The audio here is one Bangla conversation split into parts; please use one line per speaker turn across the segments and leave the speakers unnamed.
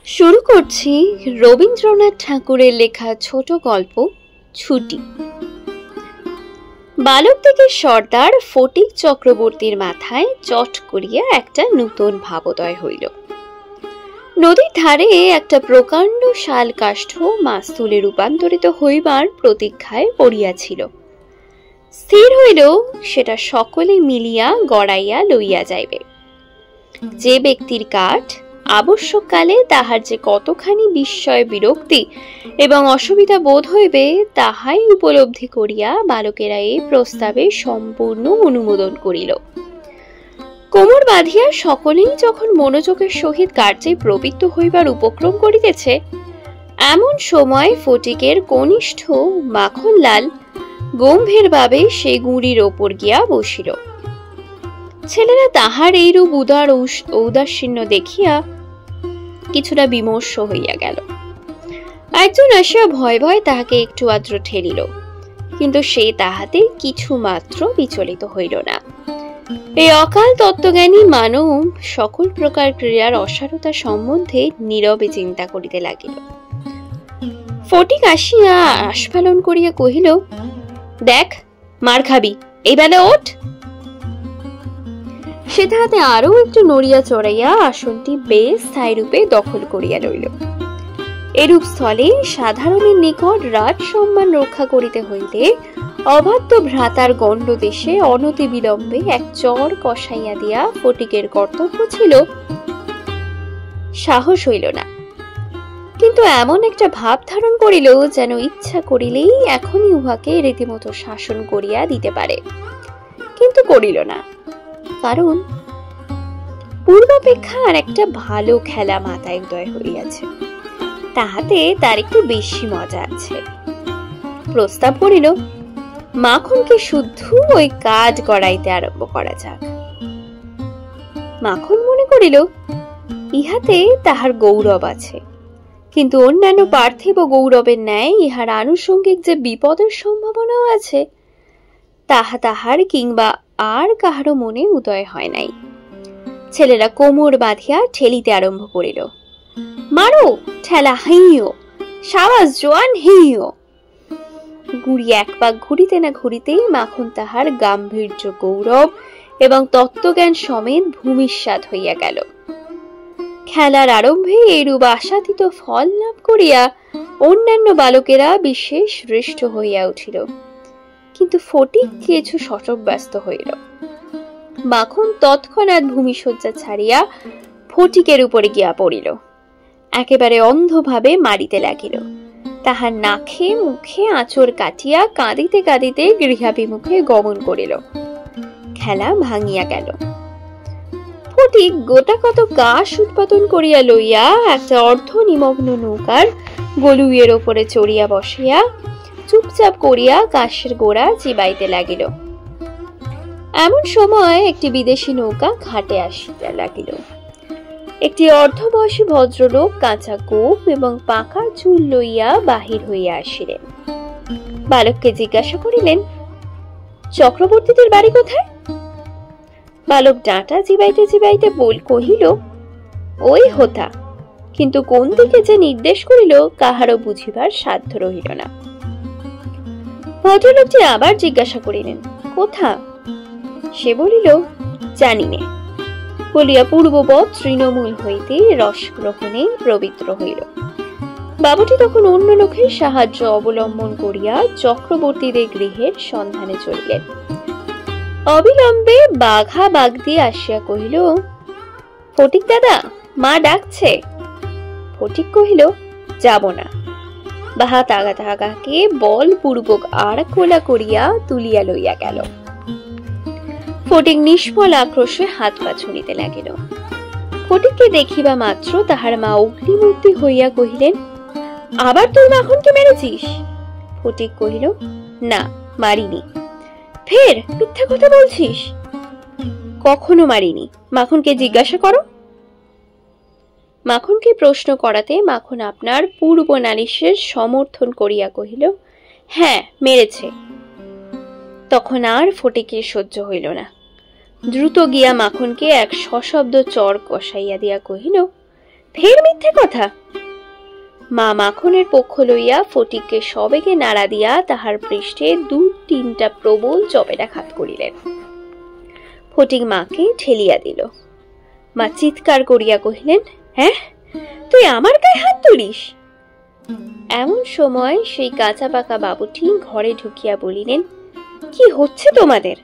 শুরু করছি রবীন্দ্রনাথ ঠাকুরের লেখা ছোট গল্প ছুটি। বালক থেকে সর্দার ফটিক চক্রবর্তীর মাথায় চট করিয়া একটা নূতন ভাবোদয় হইল। নদীর ধারে একটা প্রকাণ্ড শাল কাষ্ঠ মাস্তুলে রূপান্তরিত হইবার প্রতীক্ষায় পড়িয়াছিল। স্থির হইল সেটা সকলে মিলিয়া গড়াইয়া লইয়া যাইবে। যে ব্যক্তির কাঠ আবশ্যককালে তাহার যে কতখানি বিস্ময় বিরক্তি এবং অসুবিধা বোধ হইবে তাহাই উপলব্ধি করিয়া বালকেরা এই প্রস্তাবে সম্পূর্ণ অনুমোদন করিল। কোমর বাঁধিয়া সকলেই যখন মনোযোগের সহিত কার্যে প্রবৃত্ত হইবার উপক্রম করিতেছে, এমন সময় ফটিকের কনিষ্ঠ মাখনলাল গম্ভীরভাবে সে গুঁড়ির ওপর গিয়া বসিল। ছেলেরা তাহার এইরূপ উদার ঔদাসীন্য দেখিয়া কিছুটা বিমর্ষ হইয়া গেল। একজন আসিয়া ভয় ভয় তাহাকে একটু আদ্র ঠেলিল, কিন্তু সে তাহাতে কিছু মাত্র বিচলিত হইল না। এই অকাল তত্ত্বজ্ঞানী মানব সকল প্রকার ক্রিয়ার অসারতা সম্বন্ধে নীরবে চিন্তা করিতে লাগিল। ফটিক আসিয়া আস্ফালন করিয়া কহিল, দেখ মার খাবি, এই বেলা ওঠ। সে তাহাতে আরো একটু নড়িয়া চড়াইয়া আসনটি বেশ স্থায়ী রূপে দখল করিয়া লইল। এরূপ স্থলে সাধারণের নিকট রাজ সম্মান রক্ষা করিতে হইলে অবাধ্য ভ্রাতার গণ্ড দেশে অনতি বিলম্বে এক চর কষাইয়া দিয়া ফটিকের কর্তব্য ছিল। সাহস হইল না, কিন্তু এমন একটা ভাব ধারণ করিল যেন ইচ্ছা করিলেই এখনই উহাকে রীতিমতো শাসন করিয়া দিতে পারে, কিন্তু করিল না। কারণ পূর্বাপেক্ষা আর একটা ভালো খেলা মাথায় উদয় হইয়াছে, তাহাতে তার একটু বেশি মজা আছে। প্রস্তাব করিল, মাখনকে শুদ্ধ ওই কাজ গড়াইতে আরম্ভ করা যাক। মাখন মনে করিল ইহাতে তাহার গৌরব আছে, কিন্তু অন্যান্য পার্থিব গৌরবের ন্যায় ইহার আনুষঙ্গিক যে বিপদের সম্ভাবনাও আছে তাহা তাহার কিংবা আর কাহারও মনে উদয় হয় নাই। ছেলেরা কোমর বাঁধিয়া ঠেলিতে আরম্ভ করিল। মারো, ঠেলা হাইও, সাবাস জোয়ান হেইও। গুড়ি এক পাক ঘুরিতে না ঘুরিতেই মাখন তাহার গাম্ভীর্য গৌরব এবং তত্ত্বজ্ঞান সমেত ভূমিষ্যাৎ হইয়া গেল। খেলার আরম্ভে এইরূপ আশাতীত ফল লাভ করিয়া অন্যান্য বালকেরা বিশেষ হৃষ্ট হইয়া উঠিল, কিন্তু ফটিক কিছু শশব্যস্ত হইল। মাখন তৎক্ষণাৎ ভূমিশয্যা ছাড়িয়া ফটিকের উপরে গিয়া পড়িল, একেবারে অন্ধভাবে মারিতে লাগিল। তাহার নাকে মুখে আঁচড় কাটিয়া কাঁদিতে কাঁদিতে গৃহাভিমুখে গমন করিল। খেলা ভাঙিয়া গেল। ফটিক গোটা কত কাশ উৎপাদন করিয়া লইয়া একটা অর্ধ নিমগ্ন নৌকার গলুইয়ের ওপরে চড়িয়া বসিয়া চুপচাপ করিয়া কাশের গোড়া চিবাইতে লাগিল। এমন সময় একটি বিদেশি নৌকা ঘাটে আসিতে লাগিল। একটি অর্ধবয়সী ভদ্রলোক কাঁচা গোঁফ এবং পাকা চুল লইয়া বাহির হইয়া আসিলেন। বালককে জিজ্ঞাসা করিলেন, চক্রবর্তীদের বাড়ি কোথায়? বালক ডাঁটা চিবাইতে চিবাইতে কহিল, ওই হোতা, কিন্তু কোন দিকে যে নির্দেশ করিল কাহারও বুঝিবার সাধ্য রহিল না। ভদ্রলোকটি আবার জিজ্ঞাসা করিলেন, কোথা? সে বলিল, জানি নে, বলিয়া পূর্ববৎ তৃণমূল হইতে রস গ্রহণে প্রবৃত্ত হইল। বাবুটি তখন অন্য লোকের সাহায্য অবলম্বন করিয়া চক্রবর্তীদের গৃহের সন্ধানে চলিলেন। অবিলম্বে বাঘা বাগ দিয়ে আসিয়া কহিল, ফটিক দাদা, মা ডাকছে। ফটিক কহিল, যাব না। বাহা তাগা তাগাকে বলপূর্বক আর কোলা করিয়া তুলিয়া লইয়া গেল। ফটিক নিষ্ফল আক্রোশে হাত পা ছুঁড়িতে লাগিল। ফটিককে দেখিবা মাত্র তাহার মা অগ্নিমূর্তি হইয়া কহিলেন, আবার তোর মাখনকে মেরেছিস? ফটিক কহিল, না, মারিনি। ফের মিথ্যা কথা বলছিস? কখনো মারিনি, মাখনকে জিজ্ঞাসা করো। মাখনকে প্রশ্ন করাতে মাখন আপনার পূর্ব নালিশের সমর্থন করিয়া কহিল, হ্যাঁ মেরেছে। তখন আর ফটিকের সহ্য হইল না। দ্রুত গিয়া মাখনকে এক সশব্দ চর কষাইয়া দিয়া কহিল, ফের মিথ্যে কথা। মা মাখনের পক্ষ লইয়া ফটিককে সবেগে নাড়া দিয়া তাহার পৃষ্ঠে 2-3টা প্রবল চপেটাঘাত করিলেন। ফটিক মাকে ঠেলিয়া দিল। মা চিৎকার করিয়া কহিলেন, হ্যাঁ, তুই আমার গায়ে হাত তুলিস? এমন সময় সেই কাঁচা পাকা বাবুটি ঘরে ঢুকিয়া বলিলেন, কি হচ্ছে তোমাদের?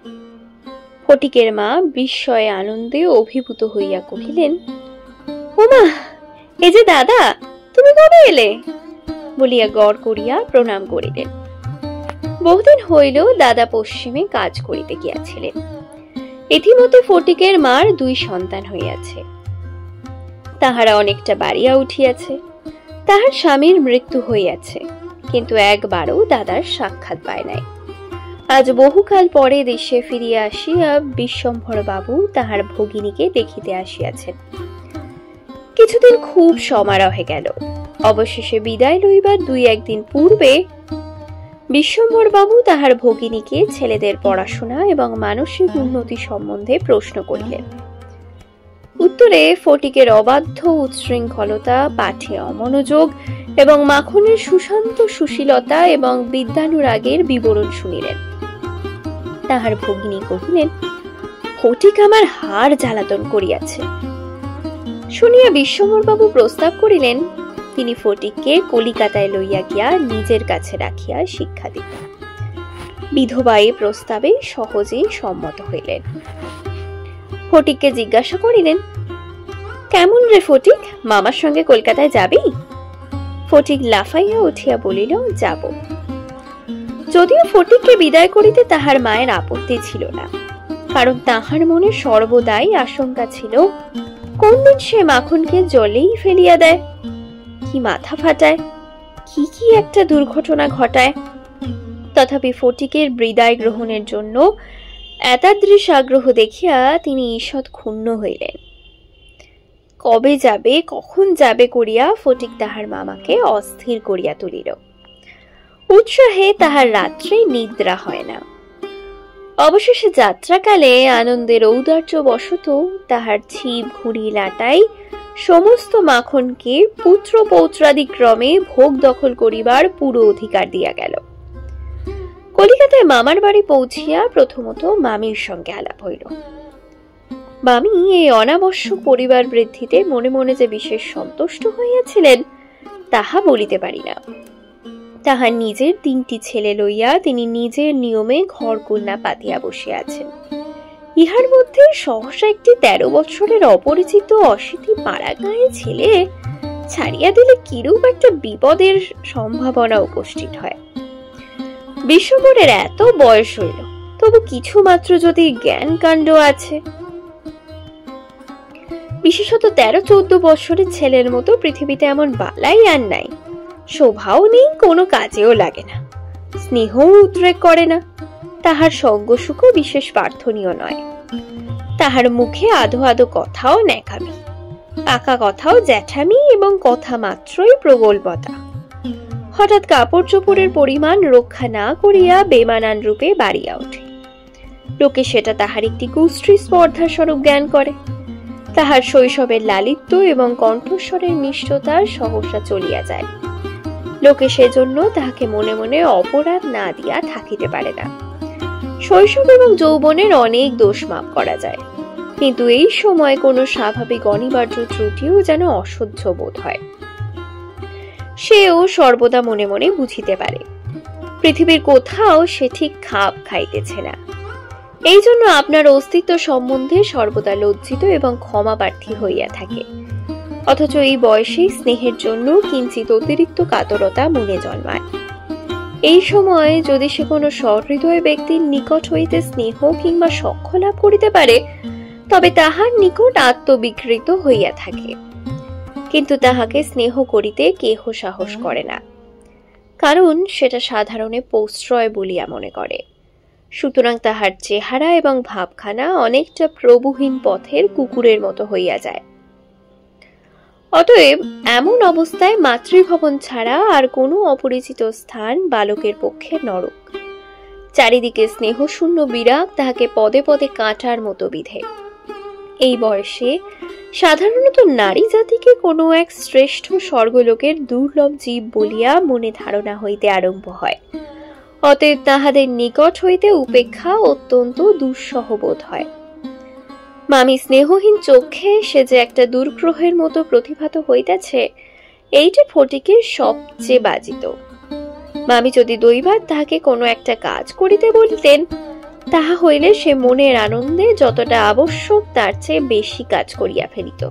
ফটিকের মা বিস্ময়ে আনন্দে অভিভূত হইয়া কহিলেন, ওমা, এ যে দাদা, তুমি কবে এলে? বলিয়া গড় করিয়া প্রণাম করিলেন। বহুদিন হইল দাদা পশ্চিমে কাজ করিতে গিয়াছিলেন। ইতিমধ্যে ফটিকের মার 2 সন্তান হইয়াছে। তাহারা অনেকটা বাড়িয়া উঠিয়াছে। তাহার স্বামীর মৃত্যু হইয়াছে, কিন্তু একবারও দাদার সাক্ষাৎ পায় নাই। আজ বহুকাল পরে দেশে ফিরিয়া আসিয়া বিশ্বম্ভর বাবু তাহার ভগিনীকে দেখিতে আসিয়াছেন। কিছুদিন খুব সমারোহে গেল। অবশেষে বিদায় লইবার 2-1 দিন পূর্বে বিশ্বম্ভর বাবু তাহার ভগিনীকে ছেলেদের পড়াশোনা এবং মানসিক উন্নতি সম্বন্ধে প্রশ্ন করিলেন। উত্তরে ফটিকের অবাধ্য উচ্ছৃঙ্খলতা, পাঠে অমনোযোগ এবং মাখনের সুশান্ত সুশীলতা এবং বিদ্যানুরাগের বিবরণ শুনিলেন। তাহার ভগিনী কহিলেন, ফটিক আমার হাড় জ্বালাতন করিয়াছে। শুনিয়া বিশ্বম্ভর বাবু প্রস্তাব করিলেন, তিনি ফটিককে কলিকাতায় লইয়া গিয়া নিজের কাছে রাখিয়া শিক্ষা দিতেন। বিধবা এই প্রস্তাবে সহজেই সম্মত হইলেন। ফটিককে জিজ্ঞাসা করিলেন, কেমন রে ফটিক, মামার সঙ্গে কলকাতায় যাবি? ফটিক লাফাইয়া উঠিয়া বলিল, যাব। যদিও ফটিককে বিদায় করিতে তাহার মায়ের আপত্তি ছিল না, কারণ তাহার মনে সর্বদাই আশঙ্কা ছিল কোন দিন সে মাখনকে জলেই ফেলিয়া দেয়, কি মাথা ফাটায়, কি একটা দুর্ঘটনা ঘটায়। তথাপি ফটিকের বিদায় গ্রহণের জন্য এতাদৃশ আগ্রহ দেখিয়া তিনি ঈষৎ ক্ষুণ্ণ হইলেন। কবে যাবে, কখন যাবে করিয়া ফটিক তাহার মামাকে অস্থির করিয়া তুলিল। উৎসাহে তাহার রাত্রে নিদ্রা হয় না। অবশেষে যাত্রাকালে আনন্দের ঔদার্য বশত তাহার ছিপ ঘুড়ি লাটাই সমস্ত মাখনকে পুত্র পৌত্রাদিক্রমে ভোগ দখল করিবার পুরো অধিকার দিয়া গেল। কলিকাতায় মামার বাড়ি পৌঁছিয়া প্রথমত মামির সঙ্গে আলাপ হইল। মামি এই অনাবশ্যক পরিবার বৃদ্ধিতে মনে মনে যে বিশেষ সন্তুষ্ট হইয়াছিলেন তাহা বলিতে পারি না। তাহার নিজের 3টি ছেলে লইয়া তিনি নিজের নিয়মে ঘর কন্যা পাতিয়া বসিয়াছেন। ইহার মধ্যে সহসা একটি 13 বছরের অপরিচিত অশীতি পাড়া গাঁয়ে ছেলে ছাড়িয়া দিলে কিরূপ একটা বিপদের সম্ভাবনা উপস্থিত হয়। বিশ্বম্ভরের এত বয়স হইল, তবু কিছু মাত্র যদি জ্ঞান কাণ্ড আছে। বিশেষত 13-14 বছরের ছেলের মতো পৃথিবীতে এমন বালাই আর নাই। শোভাও নেই, কোনো কাজেও লাগে না, স্নেহ উদ্রেক করে না, তাহার সঙ্গ সুখও বিশেষ প্রার্থনীয় নয়। তাহার মুখে আধো আধো কথাও ন্যাকামি, পাকা কথাও জ্যাঠামি এবং কথা মাত্রই প্রগল্ভতা। হঠাৎ কাপড় চোপড়ের পরিমাণ রক্ষা না করিয়া বেমানান রূপে বাড়িয়া ওঠে। লোকে সেটা তাহার একটি কুশ্রী স্পর্ধা স্বরূপ জ্ঞান করে। তাহার শৈশবের লালিত্য এবং কণ্ঠস্বরের মিষ্টতা সহসা চলিয়া যায়। লোকে সেজন্য তাহাকে মনে মনে অপরাধ না দিয়া থাকিতে পারে না। শৈশব এবং যৌবনের অনেক দোষ মাপ করা যায়, কিন্তু এই সময় কোনো স্বাভাবিক অনিবার্য ত্রুটিও যেন অসহ্য বোধ হয়। সেও সর্বদা মনে মনে বুঝিতে পারে পৃথিবীর কোথাও সে ঠিক খাপ খাইতেছে না। এই জন্য আপনার অস্তিত্ব সম্বন্ধে সর্বদা লজ্জিত এবং ক্ষমাপ্রার্থী হইয়া থাকে। অথচ এই বয়সেই স্নেহের জন্য কিঞ্চিত অতিরিক্ত কাতরতা মনে জন্মায়। এই সময় যদি সে কোনো সহৃদয় ব্যক্তির নিকট হইতে স্নেহ কিংবা সখ্য লাভ করিতে পারে, তবে তাহার নিকট আত্মবিকৃত হইয়া থাকে। কিন্তু তাহাকে স্নেহ করিতে কেহ সাহস করে না, কারণ সেটা সাধারণে প্রশ্রয় বলিয়া মনে করে। সুতরাং তাহার চেহারা এবং ভাবখানা অনেকটা প্রভুহীন পথের কুকুরের মতো হইয়া যায়। অতএব এমন অবস্থায় মাতৃভবন ছাড়া আর কোনো অপরিচিত স্থান বালকের পক্ষে নরক। চারিদিকে স্নেহশূন্য বিরাগ তাহাকে পদে পদে কাঁটার মতো বিধে। এই বয়সে সাধারণত নারী জাতিকে কোনো এক শ্রেষ্ঠ স্বর্গলোকের দুর্লভ জীব বলিয়া মনে ধারণা হইতে আরম্ভ হয়। অতএব তাহাদের নিকট হইতে উপেক্ষা অত্যন্ত দুঃসহ বোধ হয়। মামি স্নেহহীন চোখে সে যে একটা দুর্গ্রহের মতো প্রতিভাত হইতেছে, এইটি ফটিকের সবচেয়ে বাজিত। মামি যদি দৈবাৎ তাহাকে কোনো একটা কাজ করিতে বলিতেন, তাহা হইলে সে মনের আনন্দে যতটা আবশ্যক তার চেয়ে বেশি কাজ করিয়া ফেলিত।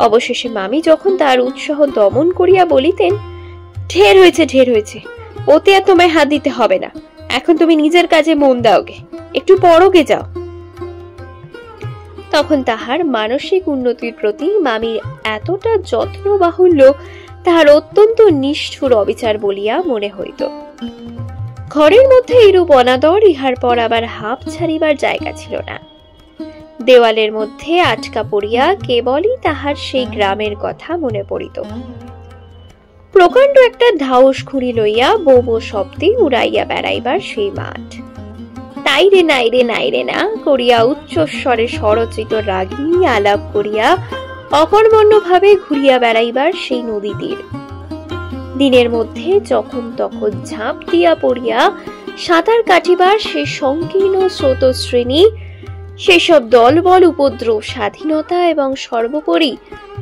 অবশেষে মামি যখন তার উৎসাহ দমন করিয়া বলিতেন, ঢের হয়েছে ঢের হয়েছে, ওতে আর তোমায় হাত দিতে হবে না, এখন তুমি নিজের কাজে মন দাওগে, একটু পরগে যাও, তখন তাহার মানসিক উন্নতির প্রতি মামির এতটা যত্ন বাহুল্য তাহার অত্যন্ত নিষ্ঠুর অবিচার বলিয়া মনে হইত। ঘরের মধ্যে এরূপ অনাদর ইহার পর আবার হাঁপ ছাড়িবার জায়গা ছিল না। দেওয়ালের মধ্যে আটকা পড়িয়া কেবলই তাহার সেই গ্রামের কথা মনে পড়িত। প্রকাণ্ড একটা ধাউস খুঁড়ি লইয়া বো বো শব্দে উড়াইয়া বেড়াইবার সেই মাঠ, তাইরে নাইরে নাইরে না করিয়া উচ্চস্বরে স্বরচিত রাগিনী আলাপ করিয়া অকর্মণ্য ভাবে ঘুরিয়া বেড়াইবার সেই নদী তীর, দিনের মধ্যে যখন তখন ঝাঁপ দিয়া পড়িয়া সাঁতার কাটিবার সেই সংকীর্ণ স্রোতশ্রেণী, সেসব দলবল উপদ্রব, স্বাধীনতা এবং সর্বোপরি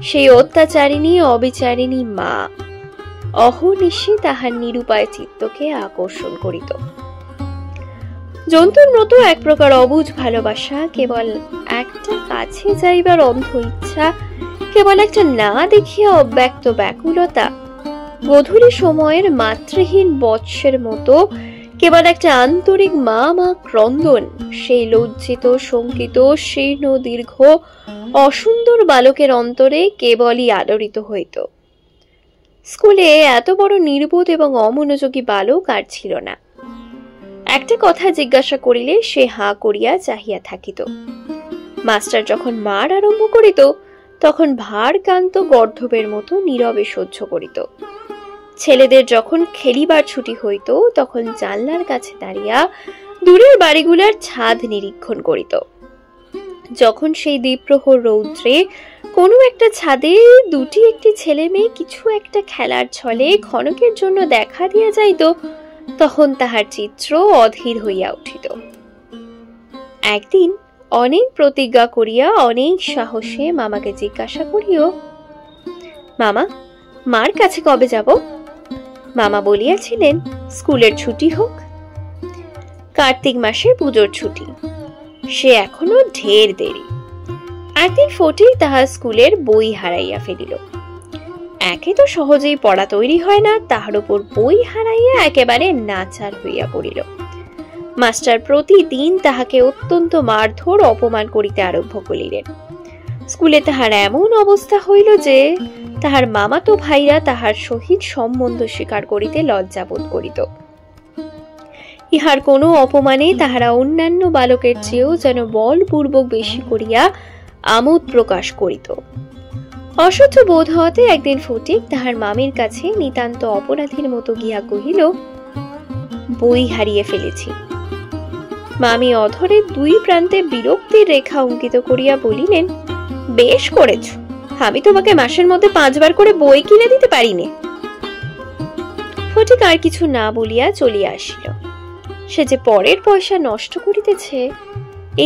সেই অত্যাচারিণী অবিচারিণী মা অহর্নিশি তাহার নিরুপায় চিত্তকে আকর্ষণ করিত। জন্তুর মতো এক প্রকার অবুঝ ভালোবাসা, কেবল একটা কাছে যাইবার অন্ধ ইচ্ছা, কেবল একটা না দেখিয়া অব্যক্ত ব্যাকুলতা, গধূলি সময়ের মাতৃহীন বৎসের মতো কেবল একটা আন্তরিক মা মা ক্রন্দন, সেই লজ্জিত শঙ্কিত শীর্ণ দীর্ঘ অসুন্দর বালকের অন্তরে কেবলই আলোড়িত হইত। স্কুলে এত বড় নির্বোধ এবং অমনোযোগী বালক আর ছিল না। একটা কথা জিজ্ঞাসা করিলে সে হাঁ করিয়া চাহিয়া থাকিত। মাস্টার যখন মার আরম্ভ করিত, তখন ভারকান্ত গর্ধবের মতো নীরবে সহ্য করিত। ছেলেদের যখন খেলিবার ছুটি হইত, তখন জানলার কাছে দাঁড়িয়া দূরের বাড়িগুলার ছাদ নিরীক্ষণ করিত। যখন সেই দ্বীপ্রহর রৌদ্রে কোনো একটা ছাদে দুটি একটি ছেলে মেয়ে কিছু একটা খেলার ছলে ক্ষণকের জন্য দেখা দিয়া যাইত, তখন তাহার চিত্র অধীর হইয়া উঠিত। একদিন অনেক প্রতিজ্ঞা করিয়া অনেক সাহসে মামাকে জিজ্ঞাসা করিও, মামা, মার কাছে কবে যাব? মামা বলিয়াছিলেন, স্কুলের ছুটি হোক। কার্তিক মাসের পুজোর ছুটি, সে এখনো ঢের দেরি। একদিন ফটিক তাহার স্কুলের বই হারাইয়া ফেলিল। একে তো সহজেই পড়া তৈরি হয় না, তাহার উপর বই হারাইয়া একেবারে নাচার হইয়া পড়িল। মাস্টার প্রতিদিন তাহাকে অত্যন্ত মারধর অপমান করিতে আরম্ভ করিলেন। স্কুলে তাহার এমন অবস্থা হইল যে তাহার মামাতো ভাইরা তাহার সহিত সম্বন্ধ স্বীকার করিতে লজ্জাবোধ করিত। ইহার কোনো অপমানে তাহারা অন্যান্য বালকের চেয়েও যেন বলপূর্বক বেশি করিয়া আমোদ প্রকাশ করিত। অসহ্য বোধ হওয়াতে একদিন ফটিক তাহার মামির কাছে নিতান্ত অপরাধীর মতো গিয়া কহিল, বই হারিয়ে ফেলেছি। মামি অধরের দুই প্রান্তে বিরক্তির রেখা অঙ্কিত করিয়া বলিলেন, বেশ করেছ, আমি তোমাকে মাসের মধ্যে 5 বার করে বই কিনে দিতে পারিনে। ফটিক আর কিছু না বলিয়া চলিয়া আসিল। সে যে পরের পয়সা নষ্ট করিতেছে,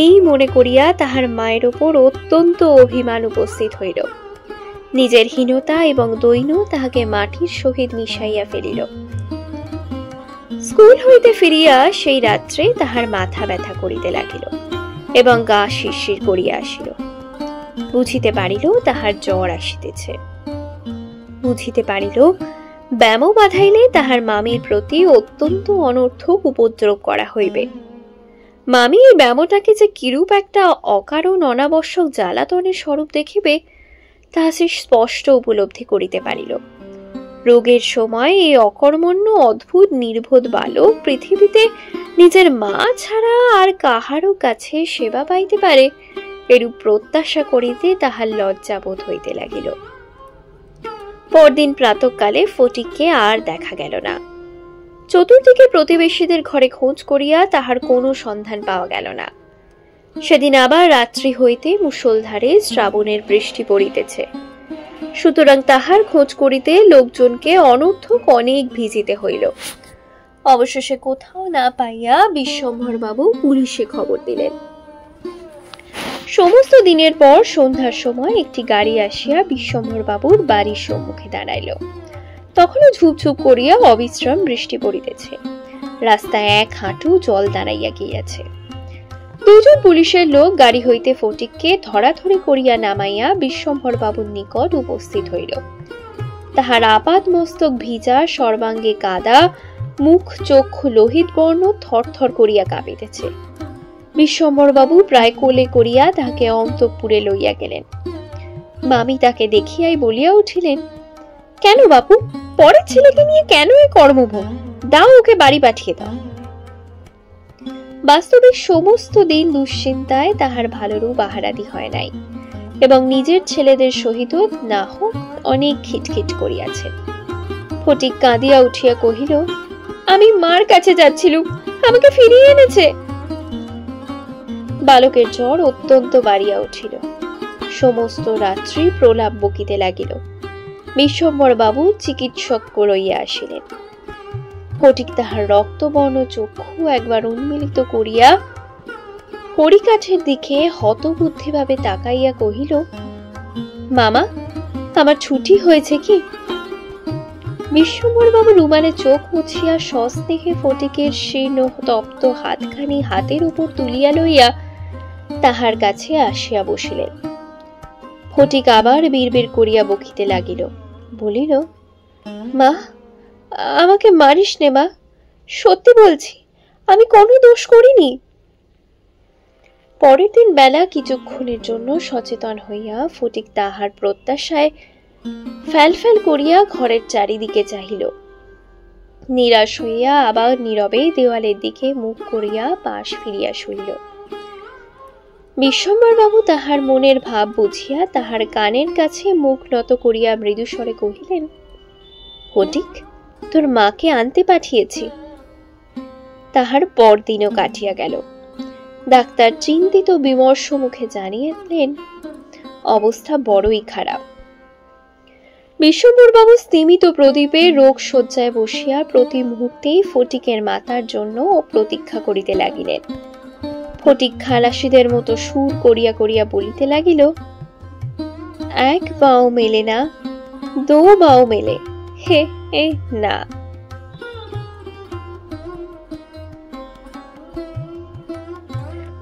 এই মনে করিয়া তাহার মায়ের ওপর অত্যন্ত অভিমান উপস্থিত হইল। নিজের হীনতা এবং দৈন্য তাহাকে মাটির সহিত মিশাইয়া ফেলিল। স্কুল হইতে ফিরিয়া সেই রাত্রে তাহার মাথা ব্যথা করিতে লাগিল এবং গা শিরশির করিয়া আসিল। বুঝিতে পারিল তাহার জ্বর আসিতেছে। বুঝিতে পারিল ব্যাম বাঁধাইলে তাহার মামির প্রতি অত্যন্ত অনর্থক উপদ্রব করা হইবে। মামি এই ব্যামটাকে যে কিরূপ একটা অকারণ অনাবশ্যক জ্বালাতনের স্বরূপ দেখিবে, তাহা সে স্পষ্ট উপলব্ধি করিতে পারিল। রোগের সময় এই অকর্মণ্য অদ্ভুত নির্বোধ বালক পৃথিবীতে নিজের মা ছাড়া আর কাহারও কাছে সেবা পাইতে পারে, এরূপ প্রত্যাশা করিতে তাহার লজ্জাবোধ হইতে লাগিল। পরদিন প্রাতঃকালে ফটিককে আর দেখা গেল না। চতুর্দিকে প্রতিবেশীদের ঘরে খোঁজ করিয়া তাহার কোনো সন্ধান পাওয়া গেল না। সেদিন আবার রাত্রি হইতে মুষলধারে শ্রাবণের বৃষ্টি পড়িতেছে। সুতরাং তাহার খোঁজ করিতে লোকজনকে অনর্থক অনেক ভিজিতে হইল। অবশেষে কোথাও না পাইয়া বিশ্বম্ভর বাবু পুলিশে খবর দিলেন। সমস্ত দিনের পর সন্ধ্যার সময় একটি গাড়ি আসিয়া বিশ্বম্ভর বাবুর বাড়ির সম্মুখে দাঁড়াইল। তখনও ঝুপঝুপ করিয়া অবিশ্রাম বৃষ্টি পড়িতেছে। রাস্তায় এক হাঁটু জল দাঁড়াইয়া গিয়াছে। দুজন পুলিশের লোক গাড়ি হইতে ফটিককে ধরাধরি করিয়া নামাইয়া বিশ্বম্ভর বাবুর নিকট উপস্থিত হইল। তাহার আপাত মস্তক ভিজা, সর্বাঙ্গে কাদা, মুখ চক্ষু লোহিত বর্ণ, থরথর করিয়া কাঁপিতেছে। বিশ্বম্ভর বাবু প্রায় কোলে করিয়া তাহাকে অন্তঃপুরে লইয়া গেলেন। মামি তাকে দেখিয়াই বলিয়া উঠিলেন, কেন বাপু, পরের ছেলেকে নিয়ে কেন এই কর্মভোগ? দাও, ওকে বাড়ি পাঠিয়ে দাও। বাস্তবিক সমস্ত দিন দুশ্চিন্তায় তাহার ভালোরূপ আহারাদি হয় নাই, এবং নিজের ছেলেদের সহিত না হোক অনেক খিটখিট করিয়াছে। ফটিক কাঁদিয়া উঠিয়া কহিল, আমি মার কাছে যাচ্ছিলুম, আমাকে ফিরিয়ে এনেছে। বালকের জ্বর অত্যন্ত বাড়িয়া উঠিল। সমস্ত রাত্রি প্রলাপ বকিতে লাগিল। বিশ্বম্ভর বাবু চিকিৎসক লইয়া আসিলেন। ফটিক তাহার রক্তবর্ণ চক্ষু একবার উন্মিলিত করিয়া কড়িকাঠের দিকে হতবুদ্ধিভাবে তাকাইয়া কহিল, মামা, আমার ছুটি হয়েছে কি? বিশ্বম্ভর বাবু রুমালে চোখ মুছিয়া সস্নেহে ফটিকের শীর্ণ তপ্ত হাতখানি হাতের উপর তুলিয়া লইয়া তাহার কাছে আসিয়া বসিলেন। ফটিক আবার বিড়বিড় করিয়া বকিতে লাগিল। বলিল, মা, আমাকে মারিস নে মা, সত্যি বলছি, আমি কোনো দোষ করিনি। পরের দিন বেলা কিছুক্ষণের জন্য সচেতন হইয়া ফটিক তাহার প্রত্যাশায় ফ্যাল করিয়া ঘরের চারিদিকে চাহিল। নিরাশ হইয়া আবার নীরবে দেওয়ালের দিকে মুখ করিয়া পাশ ফিরিয়া শুইল। বিশ্বম্ভর বাবু তাহার মনের ভাব বুঝিয়া তাহার কানের কাছে মুখ নত করিয়া মৃদুস্বরে কহিলেন, ফটিক, তোর মাকে আনতে পাঠিয়েছি। তাহার পরদিনও কাটিয়া গেল। ডাক্তার চিন্তিত বিমর্ষ মুখে জানিয়েছিলেন, অবস্থা বড়ই খারাপ। বিশ্বম্ভর বাবু স্তিমিত প্রদীপে রোগ শয্যায় বসিয়া প্রতি মুহূর্তেই ফটিকের মাতার জন্য প্রতীক্ষা করিতে লাগিলেন। ফটিক খালাসিদের মতো সুর করিয়া করিয়া বলিতে লাগিল, এক বাও মেলে না, দো বাও মেলে, হে হে না।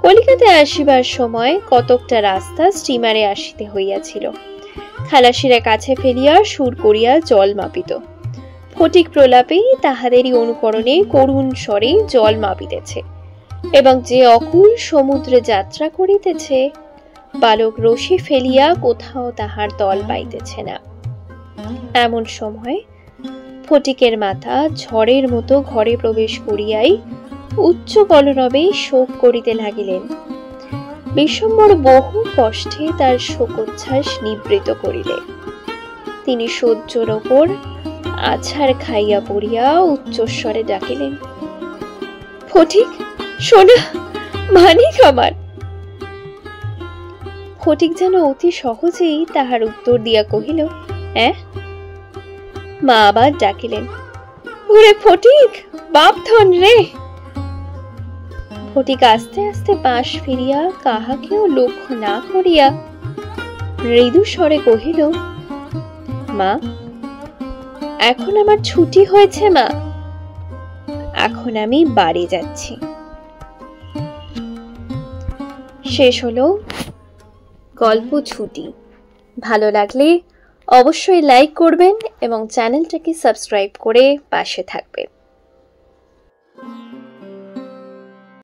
কলিকাতায় আসিবার সময় কতকটা রাস্তা স্টিমারে আসিতে হইয়াছিল। খালাসিরা কাছে ফেলিয়া সুর করিয়া জল মাপিত। ফটিক প্রলাপেই তাহাদেরই অনুকরণে করুণ স্বরে জল মাপিতেছে, এবং যে অকুল সমুদ্রে যাত্রা করিতেছে, বালক রশি ফেলিয়া কোথাও তাহার তল পাইতেছে না। এমন সময় ফটিকের মাথা ঝড়ের মতো ঘরে প্রবেশ করিয়াই উচ্চ কলরবে শোক করিতে লাগিলেন। বিশ্বম্ভর বহু কষ্টে তার শোকোচ্ছ্বাস নিবৃত করিলে। তিনি শয্যার ওপর আছাড় খাইয়া পড়িয়া উচ্চস্বরে ডাকিলেন, ফটিক, সোনা, মানিক আমার। ফটিক যেন অতি সহজেই তাহার উত্তর দিয়া কহিল, হ্যাঁ। মা আবার ডাকিলেন, ওরে ফটিক, বাপ ধন রে। ফটিক আস্তে আস্তে পাশ ফিরিয়া কাহাকেও লক্ষ্য না করিয়া মৃদু স্বরে কহিল, মা, এখন আমার ছুটি হয়েছে মা, এখন আমি বাড়ি যাচ্ছি। শেষ হলো গল্প ছুটি। ভালো লাগলে অবশ্যই লাইক করবেন এবং চ্যানেলটাকে সাবস্ক্রাইব করে পাশে থাকবেন।